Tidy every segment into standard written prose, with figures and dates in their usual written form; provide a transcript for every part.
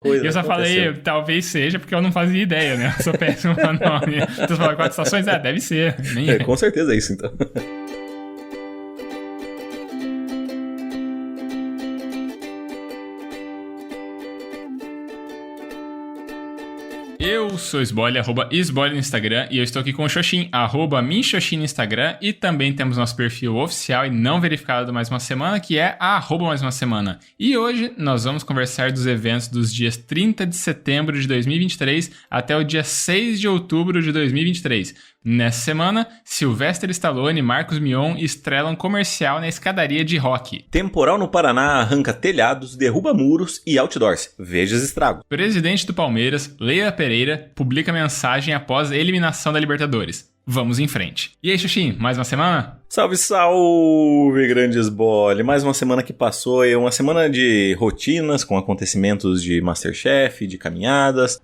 coisa E eu só aconteceu. falei, talvez seja, porque eu não fazia ideia, né? Eu sou péssimo com nome. Então você fala 4 estações? Deve ser. Nem Com certeza é isso, então. Eu sou o Sboile, @Sboile no Instagram, e eu estou aqui com o Xoxin, @Minxoxin no Instagram, e também temos nosso perfil oficial e não verificado do Mais Uma Semana, que é @Mais Uma Semana. E hoje nós vamos conversar dos eventos dos dias 30 de setembro de 2023 até o dia 6 de outubro de 2023. Nessa semana, Sylvester Stallone e Marcos Mion estrelam comercial na escadaria de rock. Temporal no Paraná arranca telhados, derruba muros e outdoors. Veja os estragos. Presidente do Palmeiras, Leila Pereira, publica mensagem após a eliminação da Libertadores. Vamos em frente. E aí, Xuxim, mais uma semana? Salve, salve, grandes bole! Mais uma semana que passou, é uma semana de rotinas, com acontecimentos de Masterchef, de caminhadas,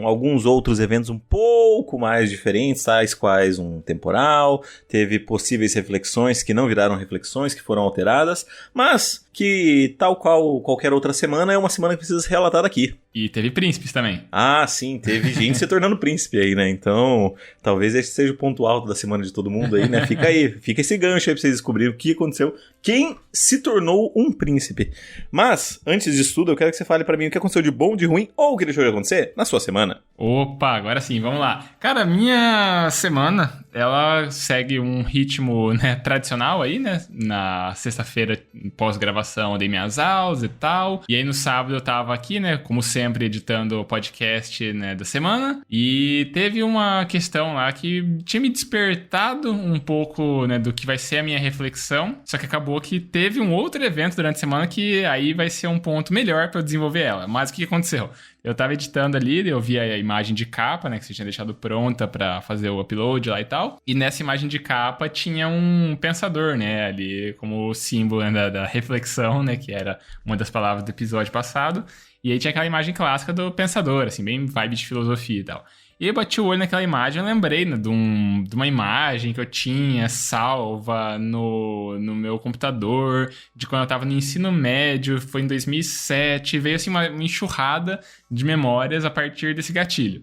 alguns outros eventos um pouco mais diferentes, tais quais um temporal, teve possíveis reflexões que não viraram reflexões, que foram alteradas, mas que, tal qual qualquer outra semana, é uma semana que precisa ser relatada aqui. E teve príncipes também. Ah, sim, teve gente se tornando príncipe aí, né? Então, talvez esse seja o ponto alto da semana de todo mundo aí, né? Fica aí, fica esse gancho aí pra vocês descobrirem o que aconteceu, quem se tornou um príncipe. Mas, antes disso tudo, eu quero que você fale pra mim o que aconteceu de bom, de ruim, ou o que deixou de acontecer na sua semana. Opa, agora sim, vamos lá. Cara, minha semana, ela segue um ritmo, né, tradicional aí, né? Na sexta-feira, pós-gravação, eu dei minhas aulas e tal. E aí no sábado eu tava aqui, né, como sempre, editando o podcast, né, da semana. E teve uma questão lá que tinha me despertado um pouco, né, do que vai ser a minha reflexão. Só que acabou que teve um outro evento durante a semana que aí vai ser um ponto melhor pra eu desenvolver ela. Mas o que aconteceu? Eu tava editando ali, eu vi a imagem de capa, né, que você tinha deixado pronta pra fazer o upload lá e tal. E nessa imagem de capa tinha um pensador, né, ali como símbolo, né, da reflexão, né, que era uma das palavras do episódio passado. E aí tinha aquela imagem clássica do pensador, assim, bem vibe de filosofia e tal. E eu bati o olho naquela imagem, eu lembrei, né, de uma imagem que eu tinha salva no meu computador, de quando eu tava no ensino médio, foi em 2007, veio assim uma enxurrada de memórias a partir desse gatilho.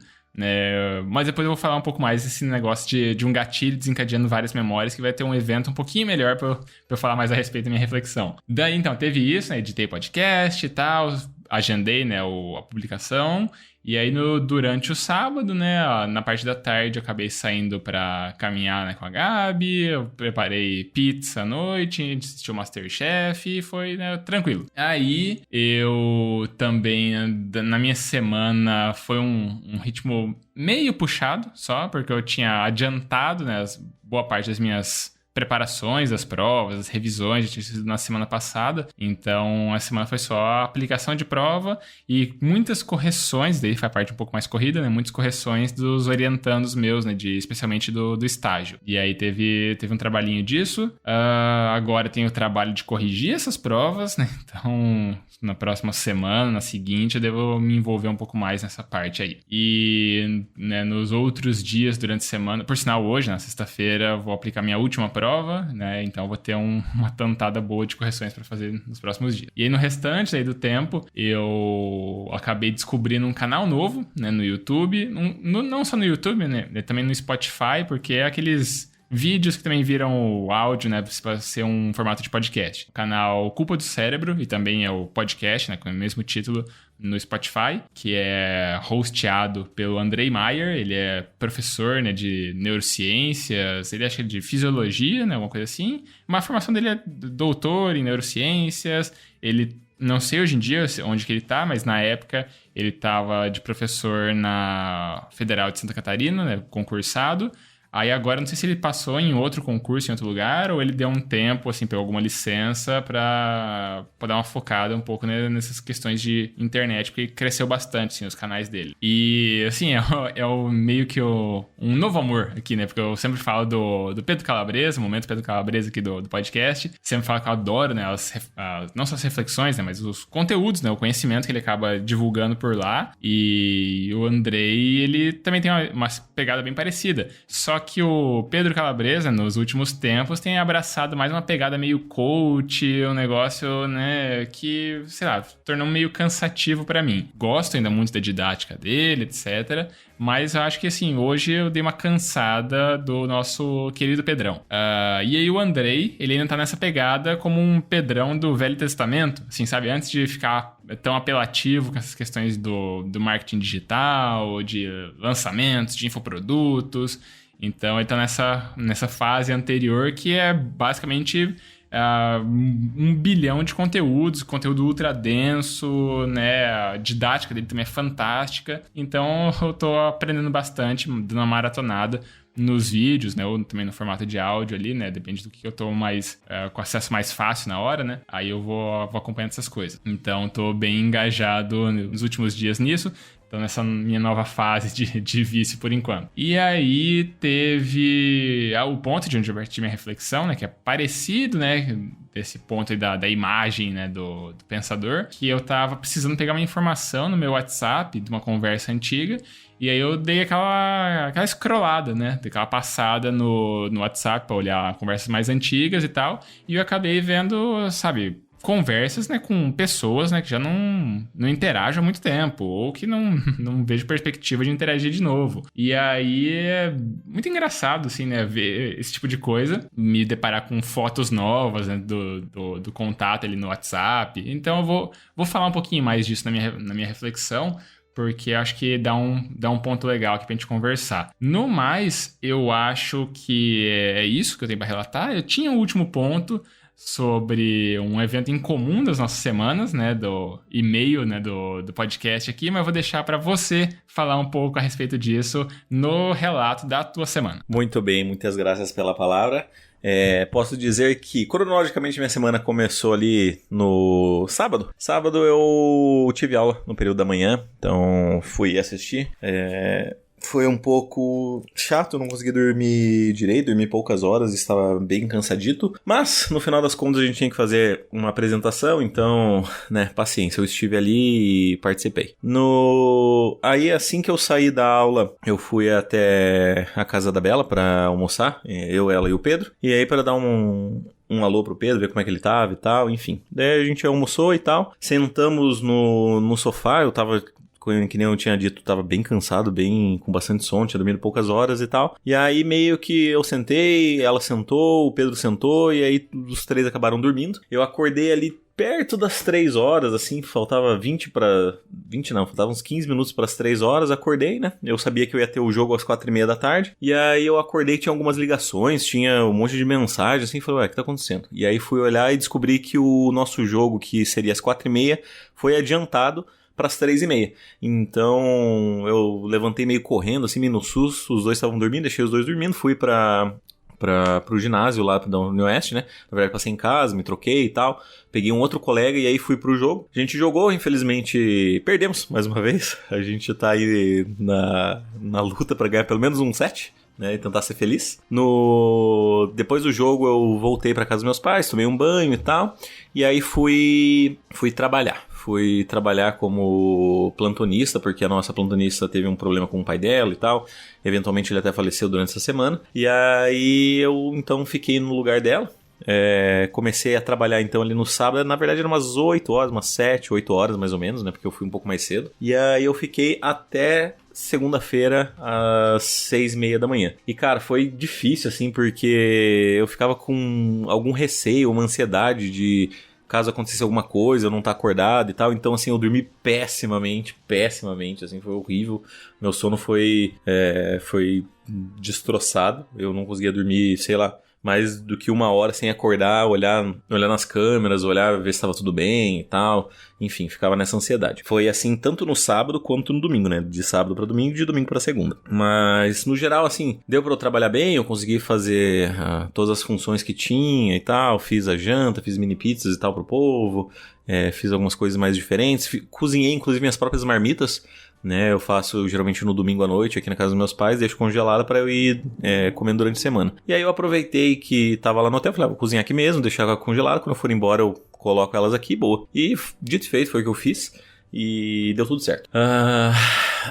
Mas depois eu vou falar um pouco mais desse negócio de um gatilho desencadeando várias memórias, que vai ter um evento um pouquinho melhor pra eu falar mais a respeito da minha reflexão. Daí, então, teve isso, né, editei podcast e tal, agendei, né, a publicação. E aí, durante o sábado, né, na parte da tarde, eu acabei saindo pra caminhar, né, com a Gabi, eu preparei pizza à noite, assisti o Masterchef e foi, né, tranquilo. Aí, eu também, na minha semana, foi um ritmo meio puxado só, porque eu tinha adiantado, né, boa parte das minhas preparações das provas, as revisões, tinha sido na semana passada. Então, a semana foi só a aplicação de prova e muitas correções, daí foi a parte um pouco mais corrida, né? Muitas correções dos orientandos meus, né? Especialmente do estágio. E aí teve um trabalhinho disso. Agora tem o trabalho de corrigir essas provas, né? Então, na próxima semana, na seguinte, eu devo me envolver um pouco mais nessa parte aí. E, né, nos outros dias durante a semana, por sinal, hoje, na sexta-feira, vou aplicar minha última prova, né? Então eu vou ter uma tantada boa de correções para fazer nos próximos dias. E aí no restante aí do tempo, eu acabei descobrindo um canal novo, né, no YouTube, não só no YouTube, né, também no Spotify, porque é aqueles vídeos que também viram o áudio, né, para ser um formato de podcast. O canal Culpa do Cérebro, e também é o podcast, né, com o mesmo título, no Spotify, que é hosteado pelo Andrei Maier. Ele é professor, né, de neurociências, ele acha de fisiologia, né, alguma coisa assim. Mas a formação dele é doutor em neurociências. Ele, não sei hoje em dia onde que ele tá, mas na época ele estava de professor na Federal de Santa Catarina, né, concursado. Aí agora, não sei se ele passou em outro concurso, em outro lugar, ou ele deu um tempo, assim, pegou alguma licença pra dar uma focada um pouco, né, nessas questões de internet, porque cresceu bastante, assim, os canais dele. E, assim, meio que um novo amor aqui, né, porque eu sempre falo do Pedro Calabresa, o momento Pedro Calabresa aqui do podcast, sempre falo que eu adoro, né, não só as reflexões, né, mas os conteúdos, né, o conhecimento que ele acaba divulgando por lá. E o Andrei, ele também tem uma pegada bem parecida, só que o Pedro Calabresa, nos últimos tempos, tem abraçado mais uma pegada meio coach, um negócio, né, que, sei lá, tornou meio cansativo pra mim. Gosto ainda muito da didática dele, etc., mas eu acho que, assim, hoje eu dei uma cansada do nosso querido Pedrão. E aí o Andrei, ele ainda tá nessa pegada como um Pedrão do Velho Testamento, assim, sabe? Antes de ficar tão apelativo com essas questões do marketing digital, de lançamentos, de infoprodutos. Então, ele tá nessa fase anterior que é basicamente... 1 bilhão de conteúdos, conteúdo ultra denso, né? A didática dele também é fantástica. Então eu tô aprendendo bastante, dando uma maratonada nos vídeos, né? Ou também no formato de áudio ali, né? Depende do que eu tô mais com acesso mais fácil na hora, né? Aí eu vou acompanhando essas coisas. Então tô bem engajado nos últimos dias nisso. Então, nessa minha nova fase de vício por enquanto. E aí teve o ponto de onde eu parti minha reflexão, né? Que é parecido, né? Desse ponto aí da imagem, né? Do pensador. Que eu tava precisando pegar uma informação no meu WhatsApp de uma conversa antiga. E aí eu dei aquela scrollada, né? Dei aquela passada no WhatsApp pra olhar conversas mais antigas e tal. E eu acabei vendo, sabe... conversas, né, com pessoas, né, que já não interagem há muito tempo, ou que não vejo perspectiva de interagir de novo. E aí é muito engraçado, assim, né, ver esse tipo de coisa, me deparar com fotos novas, né, do contato ali no WhatsApp. Então eu vou falar um pouquinho mais disso na minha reflexão, porque acho que dá um ponto legal aqui pra gente conversar. No mais, eu acho que é isso que eu tenho pra relatar. Eu tinha o último ponto sobre um evento em comum das nossas semanas, né, do e-mail, né, do podcast aqui, mas eu vou deixar para você falar um pouco a respeito disso no relato da tua semana. Muito bem, muitas graças pela palavra. Posso dizer que, cronologicamente, minha semana começou ali no sábado. Sábado eu tive aula no período da manhã, então fui assistir. Foi um pouco chato, não consegui dormir direito, dormi poucas horas, estava bem cansadito. Mas, no final das contas, a gente tinha que fazer uma apresentação, então, né, paciência, eu estive ali e participei. Aí, assim que eu saí da aula, eu fui até a casa da Bela para almoçar, eu, ela e o Pedro. E aí, para dar um alô pro Pedro, ver como é que ele tava e tal, enfim. Daí a gente almoçou e tal, sentamos no sofá, eu tava... que nem eu tinha dito, tava bem cansado, com bastante sono, tinha dormido poucas horas e tal. E aí meio que eu sentei, ela sentou, o Pedro sentou, e aí os três acabaram dormindo. Eu acordei ali perto das 3 horas, assim, faltava faltavam uns 15 minutos para as 3 horas, acordei, né? Eu sabia que eu ia ter o jogo às 4h30 da tarde, e aí eu acordei, tinha algumas ligações, tinha um monte de mensagem, assim, falei, ué, o que tá acontecendo? E aí fui olhar e descobri que o nosso jogo, que seria às 4h30, foi adiantado para as 3h30. Então eu levantei meio correndo, assim, meio no susto, os dois estavam dormindo, deixei os dois dormindo, fui pro ginásio lá da Unioeste, né? Na verdade, passei em casa, me troquei e tal, peguei um outro colega e aí fui pro jogo. A gente jogou, infelizmente perdemos mais uma vez. A gente tá aí na luta para ganhar pelo menos um set, né, e tentar ser feliz. Depois do jogo eu voltei para casa dos meus pais, tomei um banho e tal, e aí fui trabalhar. Fui trabalhar como plantonista, porque a nossa plantonista teve um problema com o pai dela e tal. Eventualmente ele até faleceu durante essa semana. E aí eu então fiquei no lugar dela. Comecei a trabalhar então ali no sábado. Na verdade eram umas 8 horas, umas 7, 8 horas mais ou menos, né? Porque eu fui um pouco mais cedo. E aí eu fiquei até segunda-feira às 6h30 da manhã. E cara, foi difícil assim, porque eu ficava com algum receio, uma ansiedade de... caso acontecesse alguma coisa, eu não tá acordado e tal. Então, assim, eu dormi pessimamente, assim, foi horrível. Meu sono foi destroçado. Eu não conseguia dormir, sei lá, mais do que 1 hora sem acordar, olhar nas câmeras, ver se estava tudo bem e tal. Enfim, ficava nessa ansiedade. Foi assim tanto no sábado quanto no domingo, né? De sábado para domingo e de domingo para segunda. Mas, no geral, assim, deu para eu trabalhar bem, eu consegui fazer todas as funções que tinha e tal. Fiz a janta, fiz mini pizzas e tal pro povo. Fiz algumas coisas mais diferentes. Cozinhei, inclusive, minhas próprias marmitas, né? Eu faço geralmente no domingo à noite aqui na casa dos meus pais, deixo congelada para eu ir comendo durante a semana. E aí eu aproveitei que tava lá no hotel, falei, vou cozinhar aqui mesmo, deixar ela congelada, quando eu for embora eu coloco elas aqui, boa. E dito e feito, foi o que eu fiz e deu tudo certo.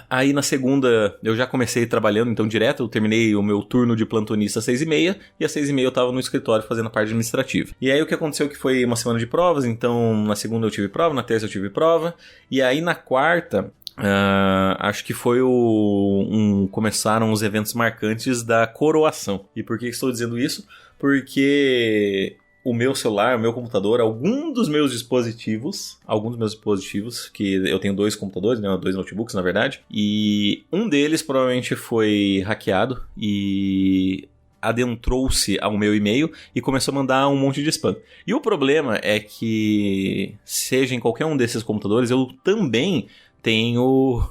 Aí na segunda eu já comecei trabalhando, então direto, eu terminei o meu turno de plantonista às 6h30, e às 6h30 eu tava no escritório fazendo a parte administrativa. E aí o que aconteceu que foi uma semana de provas, então na segunda eu tive prova, na terça eu tive prova, e aí na quarta... acho que foi começaram os eventos marcantes da coroação. E por que estou dizendo isso? Porque o meu celular, o meu computador, alguns dos meus dispositivos, que eu tenho 2 computadores, né, 2 notebooks na verdade, e um deles provavelmente foi hackeado e adentrou-se ao meu e-mail e começou a mandar um monte de spam. E o problema é que, seja em qualquer um desses computadores, eu também tenho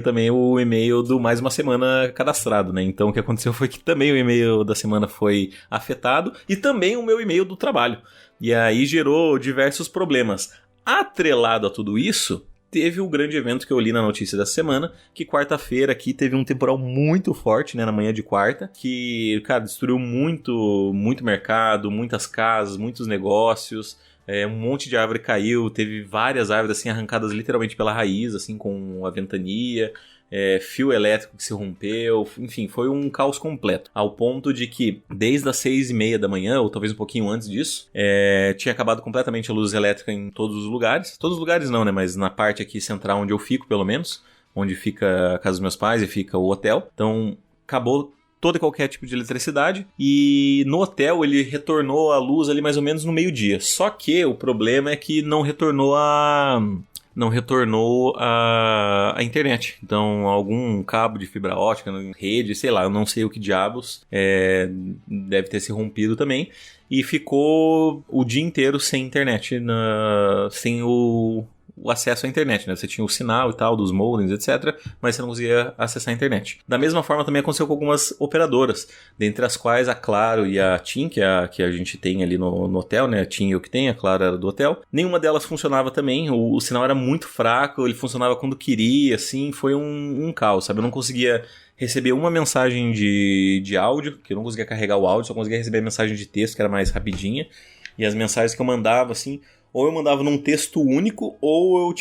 também o e-mail do Mais Uma Semana cadastrado, né? Então o que aconteceu foi que também o e-mail da semana foi afetado e também o meu e-mail do trabalho. E aí gerou diversos problemas. Atrelado a tudo isso, teve o grande evento que eu li na notícia da semana, que quarta-feira aqui teve um temporal muito forte, né, na manhã de quarta, que, cara, destruiu muito mercado, muitas casas, muitos negócios. Um monte de árvore caiu, teve várias árvores assim arrancadas literalmente pela raiz, assim, com a ventania, fio elétrico que se rompeu, enfim, foi um caos completo. Ao ponto de que, desde as 6h30 da manhã, ou talvez um pouquinho antes disso, tinha acabado completamente a luz elétrica em todos os lugares. Todos os lugares não, né, mas na parte aqui central onde eu fico, pelo menos, onde fica a casa dos meus pais e fica o hotel. Então, acabou todo e qualquer tipo de eletricidade, e no hotel ele retornou a luz ali mais ou menos no meio-dia. Só que o problema é que não retornou a internet. Então, algum cabo de fibra ótica, rede, sei lá, eu não sei o que diabos, deve ter se rompido também, e ficou o dia inteiro sem internet, sem o acesso à internet, né? Você tinha o sinal e tal, dos modems, etc., mas você não conseguia acessar a internet. Da mesma forma também aconteceu com algumas operadoras, dentre as quais a Claro e a TIM, que a gente tem ali no hotel, né? A TIM eu que tenho, a Claro era do hotel. Nenhuma delas funcionava também, o sinal era muito fraco, ele funcionava quando queria, assim, foi um caos, sabe? Eu não conseguia receber uma mensagem de áudio, que eu não conseguia carregar o áudio, só conseguia receber a mensagem de texto, que era mais rapidinha, e as mensagens que eu mandava, assim, ou eu mandava num texto único, ou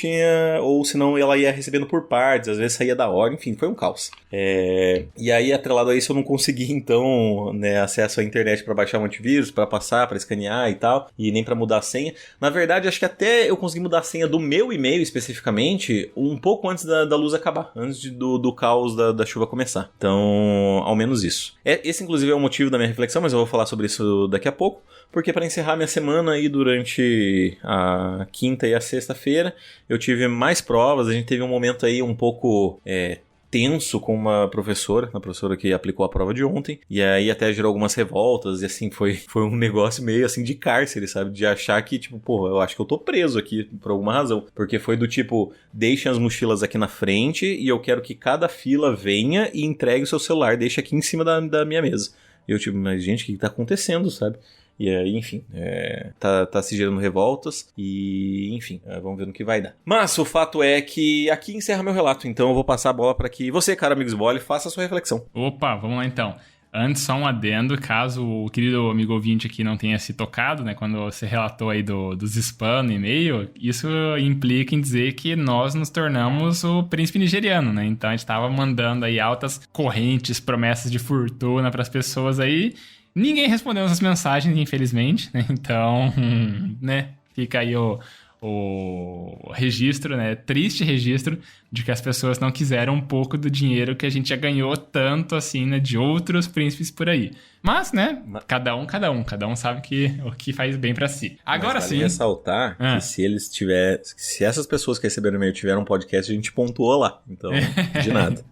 senão ela ia recebendo por partes, às vezes saía da hora, enfim, foi um caos. E aí, atrelado a isso, eu não consegui, então, né, acesso à internet para baixar um antivírus, para passar, para escanear e tal, e nem para mudar a senha. Na verdade, acho que até eu consegui mudar a senha do meu e-mail, especificamente, um pouco antes da luz acabar, antes do caos da chuva começar. Então, ao menos isso. Esse, inclusive, é o motivo da minha reflexão, mas eu vou falar sobre isso daqui a pouco, porque para encerrar minha semana aí durante a quinta e a sexta-feira, eu tive mais provas, a gente teve um momento aí um pouco tenso com uma professora que aplicou a prova de ontem, e aí até gerou algumas revoltas, e assim, foi um negócio meio assim de cárcere, sabe, de achar que, tipo, pô, eu acho que eu tô preso aqui por alguma razão, porque foi do tipo, deixem as mochilas aqui na frente, e eu quero que cada fila venha e entregue o seu celular, deixe aqui em cima da minha mesa. E eu tipo, mas gente, o que tá acontecendo, sabe? E aí, enfim, tá se gerando revoltas e, enfim, vamos ver no que vai dar. Mas o fato é que aqui encerra meu relato, então eu vou passar a bola para que você, cara Amigos Bolle, faça a sua reflexão. Opa, vamos lá então. Antes, só um adendo, caso o querido amigo ouvinte aqui não tenha se tocado, né, quando você relatou aí dos spam no e-mail, isso implica em dizer que nós nos tornamos o príncipe nigeriano, né, então a gente tava mandando aí altas correntes, promessas de fortuna pras pessoas aí. Ninguém respondeu essas mensagens, infelizmente, né? Então, né, fica aí o registro, né, triste registro de que as pessoas não quiseram um pouco do dinheiro que a gente já ganhou tanto assim, né, de outros príncipes por aí. Mas, né, cada um sabe o que faz bem pra si. Agora sim. Ressaltar que se essas pessoas que receberam e-mail tiveram um podcast, a gente pontuou lá. Então, de nada.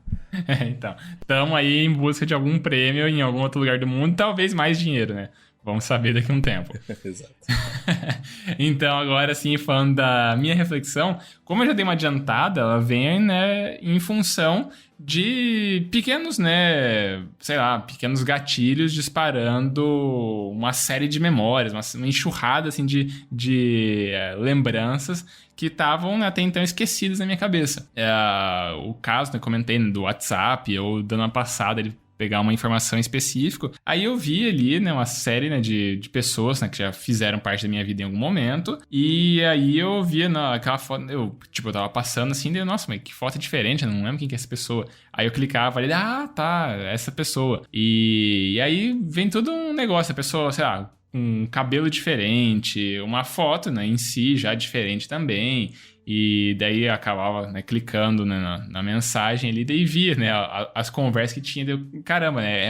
Então, estamos aí em busca de algum prêmio em algum outro lugar do mundo, talvez mais dinheiro, né? Vamos saber daqui a um tempo. Exato. Então, agora sim, falando da minha reflexão, como eu já dei uma adiantada, ela vem, né, em função de pequenos, né, sei lá, pequenos gatilhos disparando uma série de memórias, uma enxurrada, assim, de lembranças que estavam, né, até então esquecidas na minha cabeça. O caso, né, comentei do WhatsApp, ou da ano passado, ele pegar uma informação específica. Aí eu vi ali, né, uma série, né, de pessoas, né, que já fizeram parte da minha vida em algum momento. E aí eu via aquela foto, eu tava passando assim, daí, nossa, mas que foto diferente, eu não lembro quem que é essa pessoa. Aí eu clicava ali, tá, essa pessoa. E aí vem todo um negócio, a pessoa, sei lá, um cabelo diferente, uma foto, né, em si já diferente também. E daí acabava, né, clicando, né, na mensagem ali, daí via, né, as conversas que tinha, deu, caramba, né,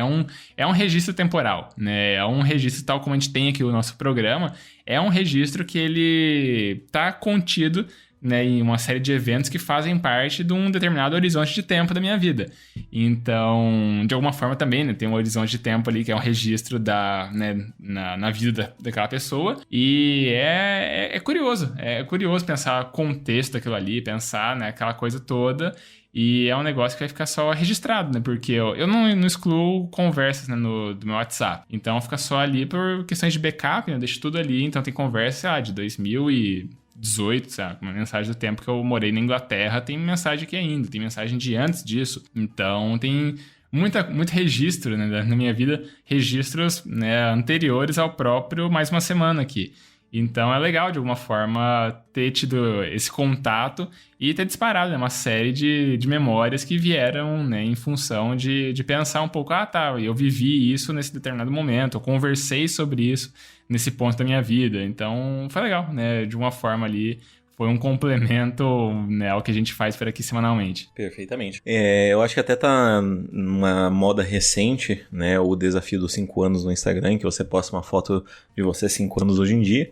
é um registro temporal, né, é um registro tal como a gente tem aqui o nosso programa, é um registro que ele tá contido, né, em uma série de eventos que fazem parte de um determinado horizonte de tempo da minha vida. Então, de alguma forma também, né, tem um horizonte de tempo ali que é um registro né, na vida daquela pessoa. E é curioso. É curioso pensar o contexto daquilo ali, pensar, né, aquela coisa toda. E é um negócio que vai ficar só registrado, né? Porque eu não excluo conversas, né, do meu WhatsApp. Então fica só ali por questões de backup, né? Eu deixo tudo ali. Então tem conversa, de 2018, sabe? Uma mensagem do tempo que eu morei na Inglaterra, tem mensagem aqui ainda, tem mensagem de antes disso. Então tem muito registro, né, na minha vida, registros, né, anteriores ao próprio Mais Uma Semana aqui. Então é legal, de alguma forma, ter tido esse contato e ter disparado, né, uma série de memórias que vieram, né, em função de pensar um pouco, eu vivi isso nesse determinado momento, eu conversei sobre isso nesse ponto da minha vida. Então foi legal, né, de uma forma ali. Foi um complemento, né, ao que a gente faz por aqui semanalmente. Perfeitamente. Eu acho que até tá numa moda recente, né, o desafio dos 5 anos no Instagram, que você posta uma foto de você 5 anos hoje em dia.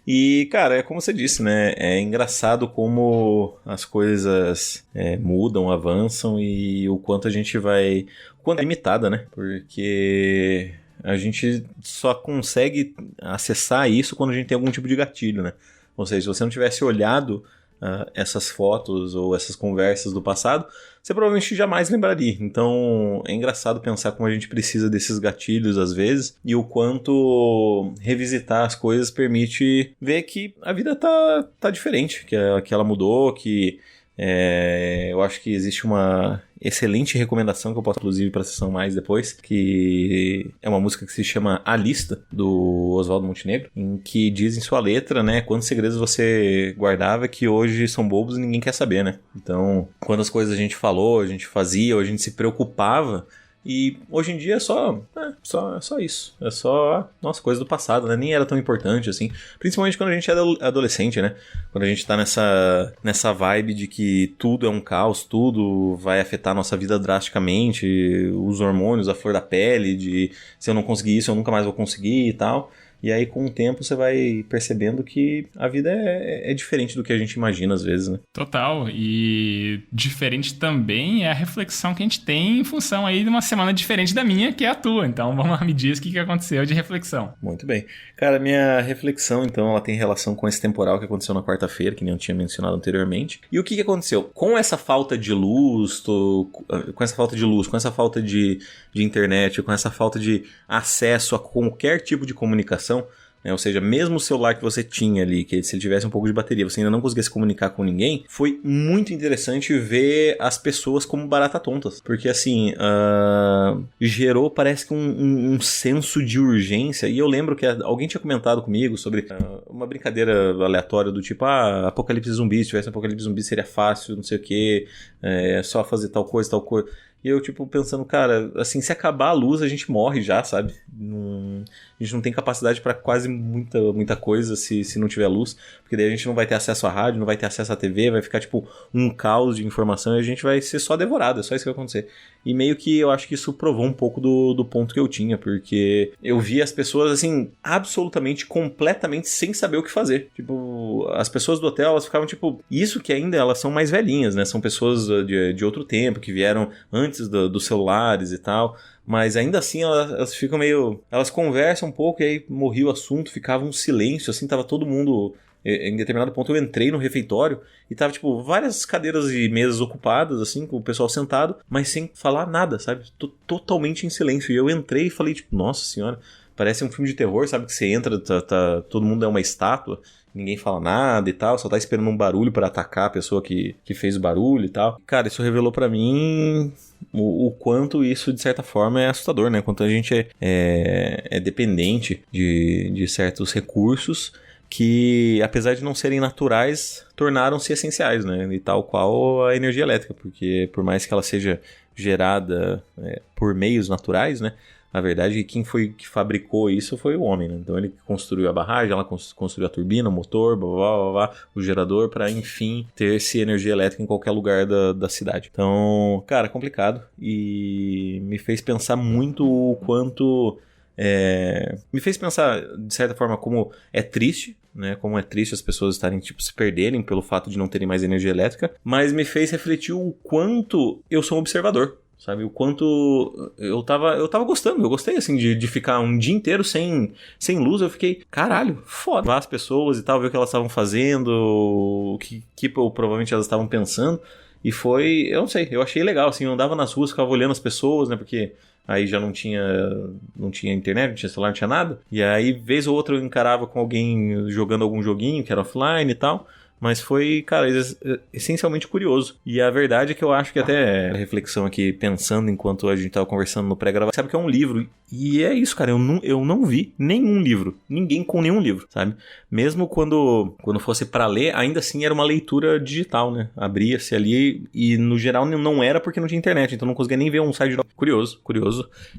E, cara, é como você disse, né, é engraçado como as coisas mudam, avançam e o quanto a gente vai... O quanto é limitada, né, porque a gente só consegue acessar isso quando a gente tem algum tipo de gatilho, né. Ou seja, se você não tivesse olhado essas fotos ou essas conversas do passado, você provavelmente jamais lembraria. Então é engraçado pensar como a gente precisa desses gatilhos às vezes e o quanto revisitar as coisas permite ver que a vida tá diferente, que ela mudou, que eu acho que existe uma excelente recomendação que eu posso inclusive para a sessão mais depois, que é uma música que se chama A Lista, do Oswaldo Montenegro, em que diz em sua letra, né, quantos segredos você guardava que hoje são bobos e ninguém quer saber, né? Então, quantas coisas a gente falou, a gente fazia, ou a gente se preocupava. E hoje em dia é só isso. É só, nossa, coisa do passado, né? Nem era tão importante assim. Principalmente quando a gente é adolescente, né? Quando a gente tá nessa vibe de que tudo é um caos, tudo vai afetar a nossa vida drasticamente, os hormônios, a flor da pele, de se eu não conseguir isso, eu nunca mais vou conseguir e tal. E aí, com o tempo, você vai percebendo que a vida é diferente do que a gente imagina, às vezes, né? Total. E diferente também é a reflexão que a gente tem em função aí de uma semana diferente da minha, que é a tua. Então, vamos lá, me diz o que aconteceu de reflexão. Muito bem. Cara, minha reflexão, então, ela tem relação com esse temporal que aconteceu na quarta-feira, que nem eu tinha mencionado anteriormente. E o que aconteceu? Com essa falta de luz, com essa falta de internet, com essa falta de acesso a qualquer tipo de comunicação, né? Ou seja, mesmo o celular que você tinha ali, que se ele tivesse um pouco de bateria, você ainda não conseguia se comunicar com ninguém, foi muito interessante ver as pessoas como barata tontas. Porque assim, gerou, parece que um senso de urgência. E eu lembro que alguém tinha comentado comigo sobre uma brincadeira aleatória do tipo, apocalipse zumbi, se tivesse apocalipse zumbi seria fácil, não sei o que, é só fazer tal coisa. E eu, tipo, pensando, cara, assim, se acabar a luz, a gente morre já, sabe? A gente não tem capacidade pra quase muita coisa se não tiver luz, porque daí a gente não vai ter acesso à rádio, não vai ter acesso à TV, vai ficar, tipo, um caos de informação e a gente vai ser só devorado, é só isso que vai acontecer. E meio que eu acho que isso provou um pouco do ponto que eu tinha, porque eu vi as pessoas, assim, absolutamente, completamente sem saber o que fazer. Tipo, as pessoas do hotel, elas ficavam, tipo, isso que ainda elas são mais velhinhas, né? São pessoas de outro tempo, que vieram antes dos celulares e tal, mas ainda assim elas ficam meio... Elas conversam um pouco e aí morria o assunto, ficava um silêncio, assim, tava todo mundo... Em determinado ponto eu entrei no refeitório e tava, tipo, várias cadeiras e mesas ocupadas, assim, com o pessoal sentado, mas sem falar nada, sabe? Totalmente em silêncio. E eu entrei e falei, tipo, nossa senhora, parece um filme de terror, sabe? Que você entra, todo mundo é uma estátua ninguém fala nada e tal, só tá esperando um barulho pra atacar a pessoa que fez o barulho e tal. Cara, isso revelou pra mim o quanto isso, de certa forma, é assustador, né? Quanto a gente é dependente de certos recursos que, apesar de não serem naturais, tornaram-se essenciais, né? E tal qual a energia elétrica, porque por mais que ela seja gerada por meios naturais, né? Na verdade, quem foi que fabricou isso foi o homem, né? Então ele construiu a barragem, ela construiu a turbina, o motor, blá, blá, blá, blá, o gerador, para enfim ter-se energia elétrica em qualquer lugar da cidade. Então, cara, complicado. E me fez pensar muito o quanto... me fez pensar, de certa forma, como é triste, né? Como é triste as pessoas estarem, tipo, se perderem pelo fato de não terem mais energia elétrica. Mas me fez refletir o quanto eu sou um observador. Sabe, o quanto eu tava gostando, eu gostei, assim, de ficar um dia inteiro sem luz. Eu fiquei, caralho, foda. Ver as pessoas e tal, ver o que elas estavam fazendo, o que provavelmente elas estavam pensando. E foi, eu não sei, eu achei legal, assim, eu andava nas ruas, ficava olhando as pessoas, né, porque aí já não tinha internet, não tinha celular, não tinha nada. E aí, vez ou outra, eu encarava com alguém jogando algum joguinho que era offline e tal. Mas foi, cara, essencialmente curioso. E a verdade é que eu acho que até a reflexão aqui, pensando enquanto a gente tava conversando no pré-gravação, sabe que é um livro. E é isso, cara, eu não vi nenhum livro. Ninguém com nenhum livro, sabe? Mesmo quando fosse pra ler, ainda assim era uma leitura digital, né? Abria-se ali e no geral não era porque não tinha internet. Então não conseguia nem ver um site curioso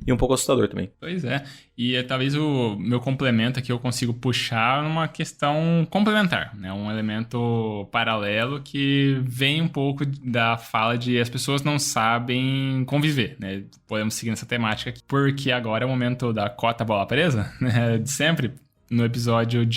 e um pouco assustador também. Pois é. E talvez o meu complemento aqui eu consigo puxar numa questão complementar, né? Um elemento paralelo que vem um pouco da fala de as pessoas não sabem conviver, né? Podemos seguir nessa temática aqui, porque agora é o momento da cota bola presa, né? De sempre, no episódio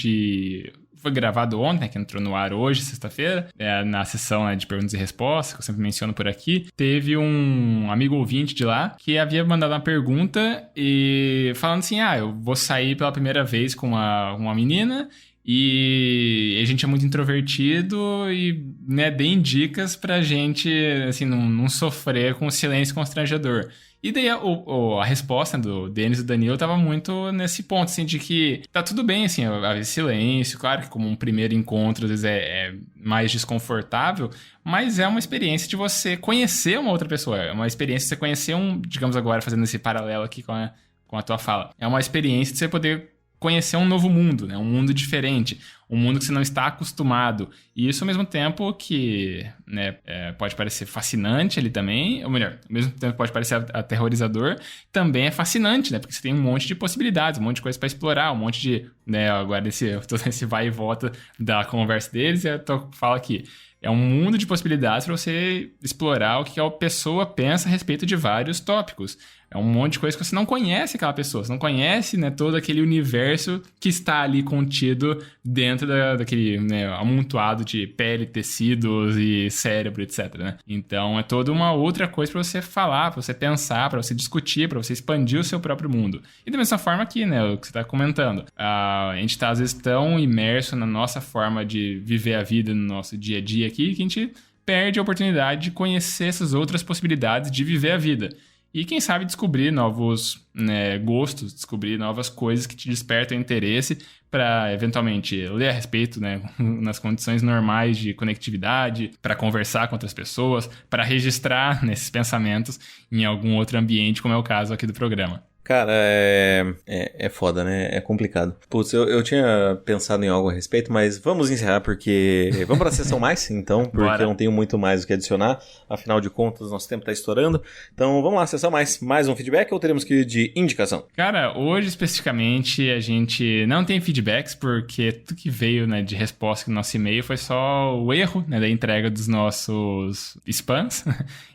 foi gravado ontem, né, que entrou no ar hoje, sexta-feira, na sessão, né, de perguntas e respostas, que eu sempre menciono por aqui. Teve um amigo ouvinte de lá que havia mandado uma pergunta e falando assim, eu vou sair pela primeira vez com uma menina e a gente é muito introvertido e, né, deem dicas pra gente, assim, não sofrer com o silêncio constrangedor. E daí a resposta do Denis e do Danilo tava muito nesse ponto, assim, de que tá tudo bem, assim, haver silêncio, claro que como um primeiro encontro, às vezes é mais desconfortável, mas é uma experiência de você conhecer uma outra pessoa, é uma experiência de você conhecer digamos agora, fazendo esse paralelo aqui com a tua fala, é uma experiência de você poder conhecer um novo mundo, né? Um mundo diferente, um mundo que você não está acostumado. E isso ao mesmo tempo que, né, pode parecer fascinante ali também, ou melhor, ao mesmo tempo pode parecer aterrorizador, também é fascinante, né? Porque você tem um monte de possibilidades, um monte de coisa para explorar, um monte de, né, agora todo esse vai e volta da conversa deles, e eu falo aqui. É um mundo de possibilidades para você explorar o que a pessoa pensa a respeito de vários tópicos. É um monte de coisa que você não conhece aquela pessoa. Você não conhece, né, todo aquele universo que está ali contido dentro daquele, né, amontoado de pele, tecidos e cérebro, etc, né? Então é toda uma outra coisa para você falar, para você pensar, para você discutir, para você expandir o seu próprio mundo. E da mesma forma aqui, né, o que você está comentando. A gente está às vezes tão imerso na nossa forma de viver a vida no nosso dia a dia aqui que a gente perde a oportunidade de conhecer essas outras possibilidades de viver a vida. E quem sabe descobrir novos, né, gostos, descobrir novas coisas que te despertam interesse para eventualmente ler a respeito, né, nas condições normais de conectividade, para conversar com outras pessoas, para registrar nesses pensamentos em algum outro ambiente, como é o caso aqui do programa. Cara, é foda, né? É complicado. Putz, eu tinha pensado em algo a respeito, mas vamos encerrar porque... Vamos pra sessão mais, então, porque Bora. eu não tenho muito mais o que adicionar. Afinal de contas, nosso tempo tá estourando. Então, vamos lá, sessão mais. Mais um feedback ou teremos que ir de indicação? Cara, hoje especificamente a gente não tem feedbacks porque tudo que veio, né, de resposta no nosso e-mail foi só o erro, né, da entrega dos nossos spams.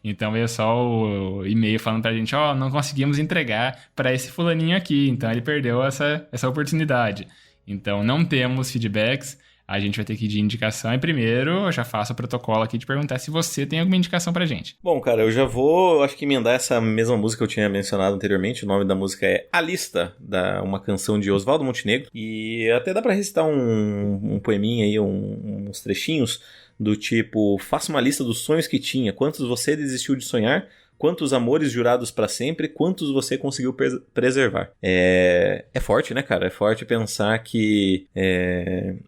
Então veio só o e-mail falando pra gente, não conseguimos entregar para esse fulaninho aqui, então ele perdeu essa oportunidade. Então não temos feedbacks, a gente vai ter que ir de indicação. E primeiro eu já faço o protocolo aqui de perguntar se você tem alguma indicação pra gente. Bom, cara, eu já vou, acho que emendar essa mesma música que eu tinha mencionado anteriormente. O nome da música é A Lista, uma canção de Oswaldo Montenegro. E até dá pra recitar um poeminha aí, uns trechinhos do tipo, faça uma lista dos sonhos que tinha, quantos você desistiu de sonhar, quantos amores jurados pra sempre, quantos você conseguiu preservar. É forte, né, cara? É forte pensar que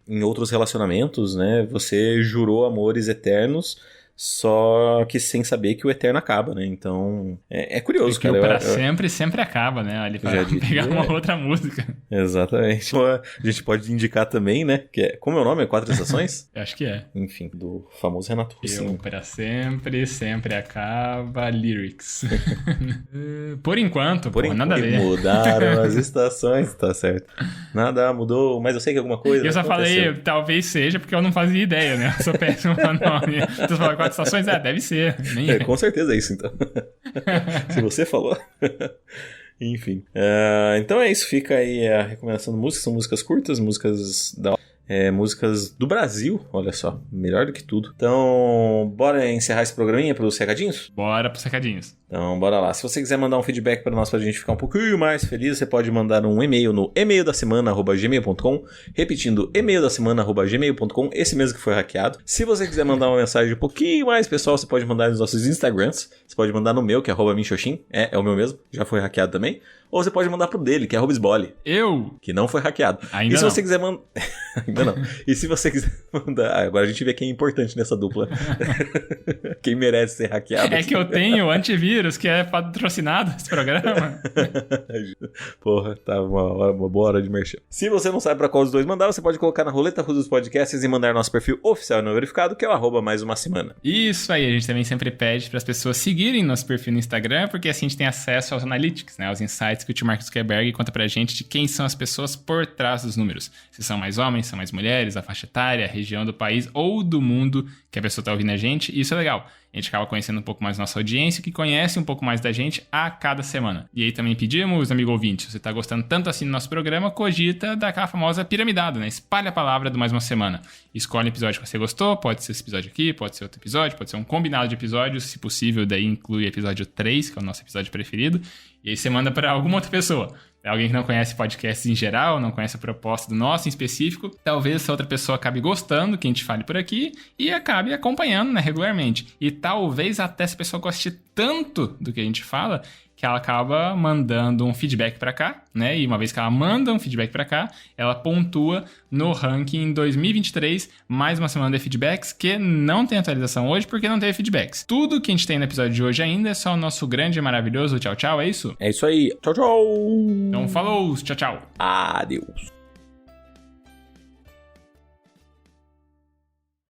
em outros relacionamentos, né, você jurou amores eternos, só que sem saber que o eterno acaba, né? Então, é curioso, porque cara. Pra sempre, sempre acaba, né? Ali pra pegar uma outra música. Exatamente. A gente pode indicar também, né? Que como é o nome? 4 Estações? Eu acho que é. Enfim, do famoso Renato Russo. Pra sempre, sempre acaba, lyrics. Por enquanto, nada a ver. Mudaram as estações, tá certo. Nada mudou, mas eu sei que alguma coisa eu só aconteceu. Falei, talvez seja, porque eu não fazia ideia, né? Eu sou péssimo no nome. Você falou 4 estações? Deve ser. Nem com certeza é isso, então. Se você falou. Enfim. Então é isso. Fica aí a recomendação de músicas. São músicas curtas, músicas músicas do Brasil. Olha só, melhor do que tudo. Então, bora encerrar esse programinha pros recadinhos? Bora pros recadinhos. Então, bora lá. Se você quiser mandar um feedback para nós, pra gente ficar um pouquinho mais feliz, você pode mandar um e-mail no emaildasemana@gmail.com, repetindo, emaildasemana@gmail.com, esse mesmo que foi hackeado. Se você quiser mandar uma mensagem um pouquinho mais pessoal, você pode mandar nos nossos Instagrams. Você pode mandar no meu, que é @minxoxin, é o meu mesmo, já foi hackeado também. Ou você pode mandar pro dele, que é @sbole. Que não foi hackeado. Ainda e se não. você quiser mandar... Ainda não. E se você quiser mandar... agora a gente vê quem é importante nessa dupla. Quem merece ser hackeado. É que eu tenho antivírus, que é patrocinado esse programa. Porra, tá uma boa hora de merchan. Se você não sabe pra qual dos dois mandar, você pode colocar na roleta russa dos podcasts e mandar nosso perfil oficial e não verificado, que é o @mais-uma-semana. Isso aí, a gente também sempre pede para as pessoas seguirem nosso perfil no Instagram, porque assim a gente tem acesso aos analytics, né, aos insights que o tio Mark Zuckerberg conta pra gente de quem são as pessoas por trás dos números. Se são mais homens, são mais mulheres, a faixa etária, a região do país ou do mundo que a pessoa tá ouvindo a gente, e isso é legal. A gente acaba conhecendo um pouco mais nossa audiência, que conhece um pouco mais da gente a cada semana. E aí também pedimos, amigo ouvinte, se você tá gostando tanto assim do nosso programa, cogita daquela famosa piramidada, né? Espalha a palavra do Mais Uma Semana. Escolhe o episódio que você gostou, pode ser esse episódio aqui, pode ser outro episódio, pode ser um combinado de episódios, se possível, daí inclui episódio 3, que é o nosso episódio preferido, e aí você manda para alguma outra pessoa. Alguém que não conhece podcasts em geral, não conhece a proposta do nosso em específico, talvez essa outra pessoa acabe gostando que a gente fale por aqui e acabe acompanhando, né, regularmente. E talvez até essa pessoa goste tanto do que a gente fala que ela acaba mandando um feedback pra cá, né? E uma vez que ela manda um feedback pra cá, ela pontua no ranking 2023, mais uma semana de feedbacks, que não tem atualização hoje porque não teve feedbacks. Tudo que a gente tem no episódio de hoje ainda é só o nosso grande e maravilhoso tchau, tchau, é isso? É isso aí. Tchau, tchau! Então falou, tchau, tchau! Adeus!